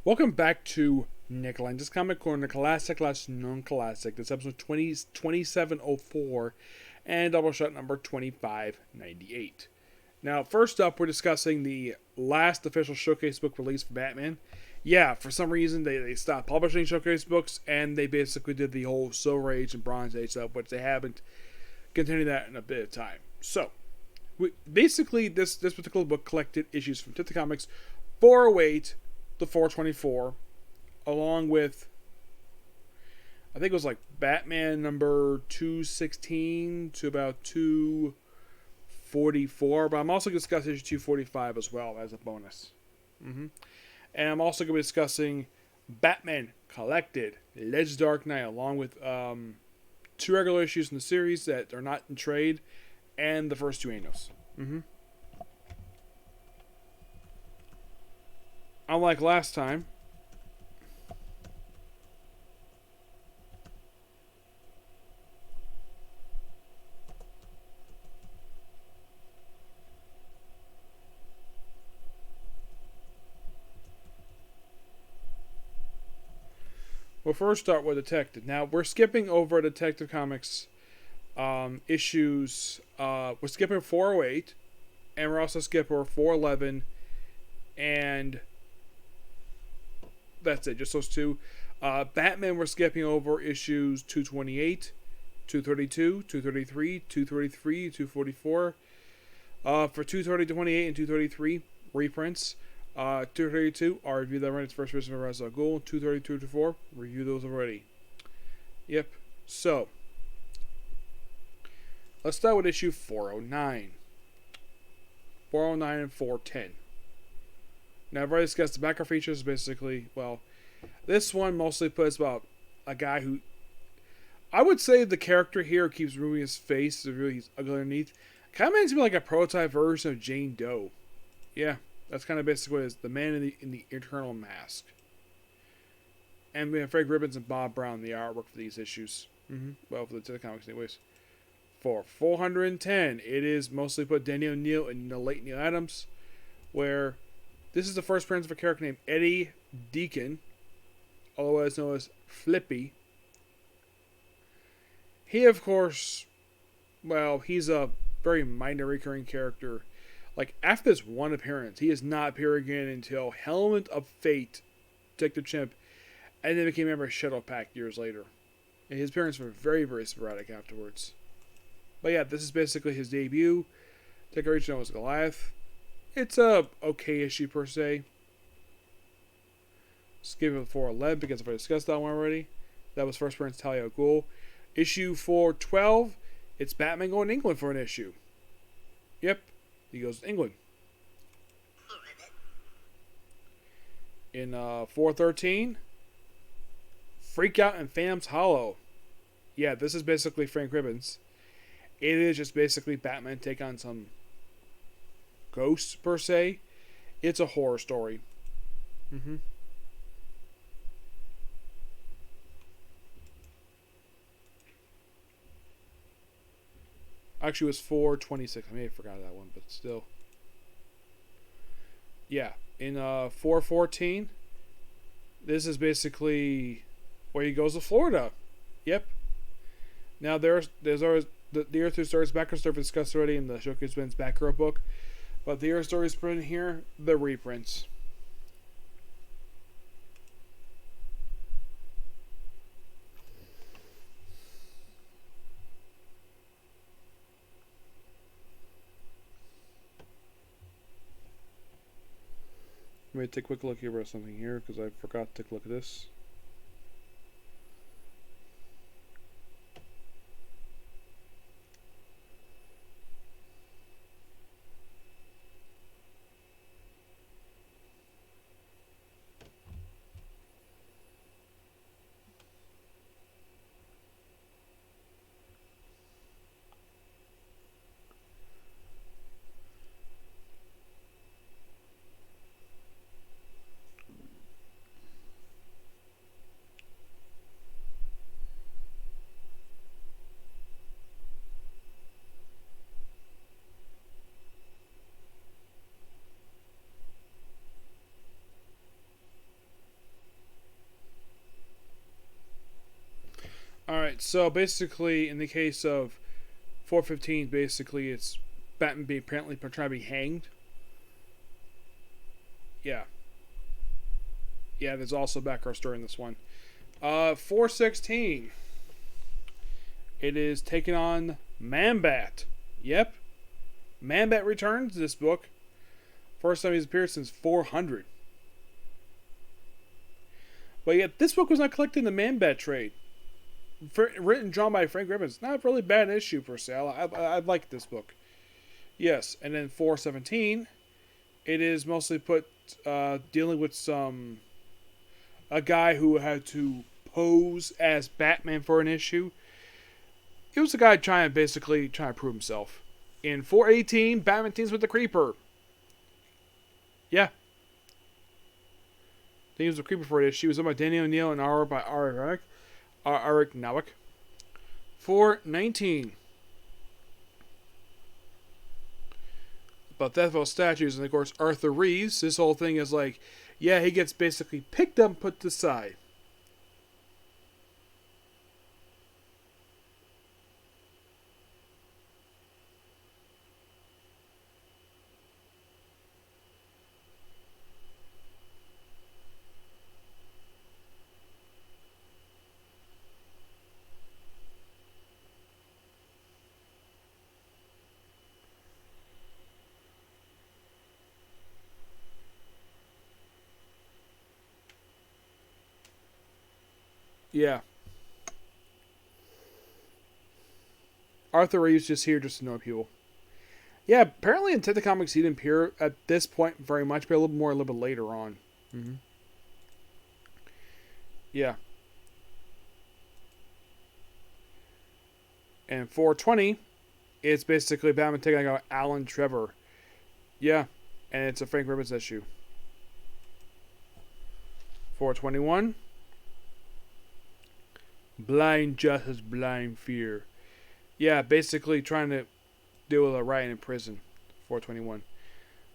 Welcome back to Lenz's Comic Corner, classic slash non-classic. This episode 2704 and Doubleshot number 2598. Now, first up, we're discussing the last official showcase book release for Batman. Yeah, for some reason, they stopped publishing showcase books, and they basically did the whole Silver Age and Bronze Age stuff, which they haven't continued that in a bit of time. So, basically, this particular book collected issues from Tita Comics 408 to 424, along with, I think it was like Batman number 216 to about 244, but I'm also going to discuss issue 245 as well as a bonus. And I'm also going to be discussing Batman Collected, Legends Dark Knight, along with two regular issues in the series that are not in trade, and the first two annuals. Unlike last time, we'll first start with Detective. Now, we're skipping over Detective Comics issues. We're skipping 408, and we're also skipping over 411, and that's it, just those two. Batman, we're skipping over issues 228, 232, 233, 233, 244. For 228 and 233, reprints. 232, I reviewed that right. It's first version of Ra's al Ghul. 232 to 4, review those already. Yep. So, let's start with issue 409. 409 and 410. Now, I've already discussed the background features. Basically, well, this one mostly puts about a guy who, I would say the character here keeps moving his face. So really, he's ugly underneath. Kind of makes me like a prototype version of Jane Doe. Yeah, that's kind of basically what it is. The man in the eternal mask. And we have Frank Ribbons and Bob Brown, the artwork for these issues. Well, for the comics anyways. For 410, it is mostly put Danny O'Neill and the late Neil Adams, where this is the first appearance of a character named Eddie Deacon, otherwise known as Flippy. He, of course, well, he's a very minor recurring character. Like, after this one appearance, he does not appear again until Helmet of Fate, Detective Chimp, and then became a member of Shadow Pact years later. And his appearances were very, very sporadic afterwards. But yeah, this is basically his debut. Decoration was Goliath. It's a okay issue per se. Just give it 411 because I've already discussed that one already. That was first appearance Talia al Ghul. Issue 412, it's Batman going to England for an issue. Yep, he goes to England. In 413, Freak Out in Phantom's Hollow. Yeah, this is basically Frank Ribbons. It is just basically Batman take on some ghosts, per se. It's a horror story. Actually, it was 426. I may have forgot that one, but still. Yeah. In 414, this is basically where he goes to Florida. Yep. Now, there's always the Earth 2 stories background story discussed already in the Showcase Ben's background book. But the Earth stories put in here, the reprints. Let me take a quick look here at something here because I forgot to take a look at this. Alright, so basically, in the case of 415, basically it's Batman being apparently trying to be hanged. Yeah. Yeah, there's also background story in this one. 416. It is taking on Man-Bat. Yep. Man-Bat returns this book. First time he's appeared since 400. But yet, this book was not collecting the Man-Bat trade. Written and drawn by Frank Ribbons. Not a really bad issue per se. I like this book. Yes, and then 417, it is mostly put dealing with a guy who had to pose as Batman for an issue. It was a guy trying to prove himself. In 418, Batman teams with the Creeper. Yeah. He was a Creeper for this. She was done by Danny O'Neill and art by Eric Nowick. 419. About Death of statues, and of course Arthur Reeves. This whole thing is like, yeah, he gets basically picked up and put to the side. Yeah. Arthur Reeves just here just to know people. Yeah, apparently in Detective Comics he didn't appear at this point very much, but a little bit later on. Mm-hmm. Yeah. And 420, it's basically Batman taking out Alan Trevor. Yeah, and it's a Frank Ribbons issue. 421. Blind justice, blind fear. Yeah, basically trying to deal with a riot in prison. 421.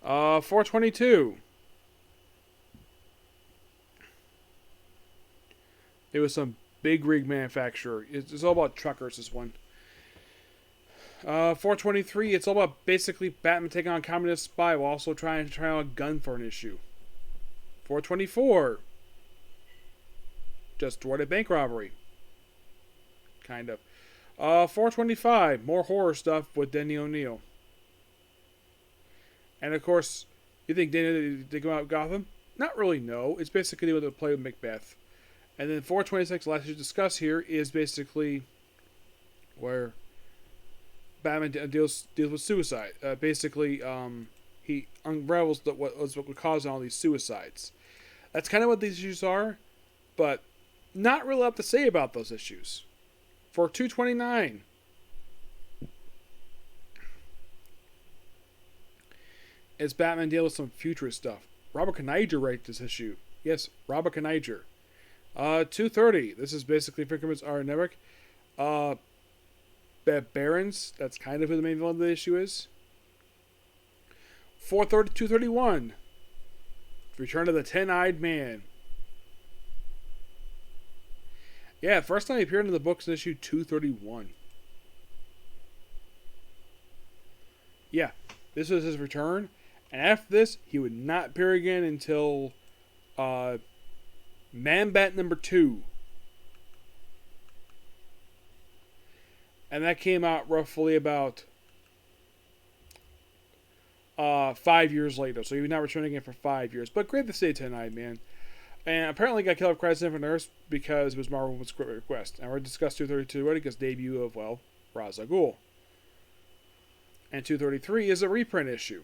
422. It was some big rig manufacturer. It's all about truckers, this one. 423, it's all about basically Batman taking on a communist spy while also trying to try out a gun for an issue. 424. Just thwarted a bank robbery. Kind of. 425, more horror stuff with Denny O'Neill. And of course, you think they come out with Gotham? Not really, no. It's basically what they play with Macbeth. And then 426, last to discuss here, is basically where Batman deals with suicide. Basically, he unravels what would cause all these suicides. That's kind of what these issues are, but not really a lot to say about those issues. For 229, it's Batman dealing with some futurist stuff. Robert Kaniger writes this issue. Yes, Robert Kaniger. 230, this is basically Fickerman's R. Nevick. Barons, that's kind of who the main villain of the issue is. 430, 231, Return of the Ten-Eyed Man. Yeah, first time he appeared in the books in issue 231. Yeah, this was his return. And after this, he would not appear again until Man-Bat number 2. And that came out roughly about 5 years later. So he would not return again for 5 years. But great to see Ten-Eyed Man. And apparently got killed off Crisis on Infinite Earths because it was Marvel's request. And we're going to discuss 232 already because debut of, well, Ra's al Ghul. And 233 is a reprint issue.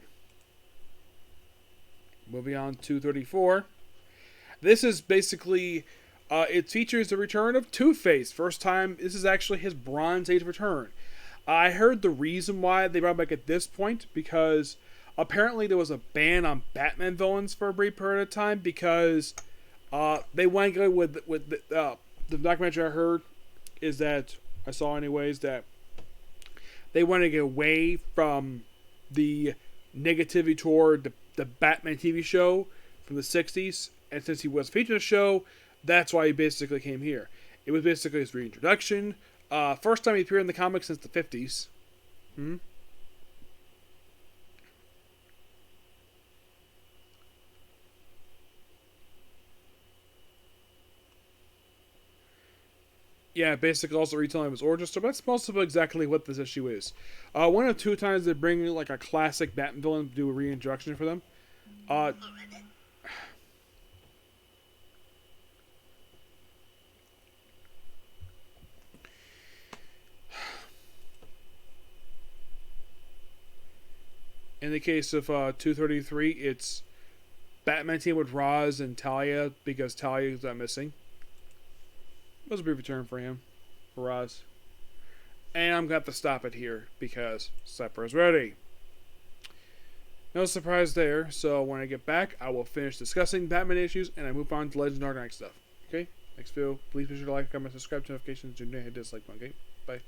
Moving on to 234. This is basically, it features the return of Two-Face. First time, this is actually his Bronze Age return. I heard the reason why they brought him back at this point because apparently there was a ban on Batman villains for a brief period of time because they went go with the documentary I heard is that I saw anyways that they want to get away from the negativity toward the Batman TV show from the 60s, and since he was featured in the show, that's why he basically came here. It was basically his reintroduction. First time he appeared in the comics since the 50s. Hmm? Yeah, basically also retelling his origin story. But that's most of exactly what this issue is. One of two times they bring like a classic Batman villain to do a reintroduction for them. Uh, in the case of 233, it's Batman team with Roz and Talia because Talia is missing. It was a brief return for him, for Roz. And I'm going to have to stop it here because supper is ready. No surprise there, so when I get back, I will finish discussing Batman issues and I move on to Legends Dark Knight stuff. Okay? Next video, please be sure to like, comment, subscribe to notifications, do not hit dislike button. Okay? Bye.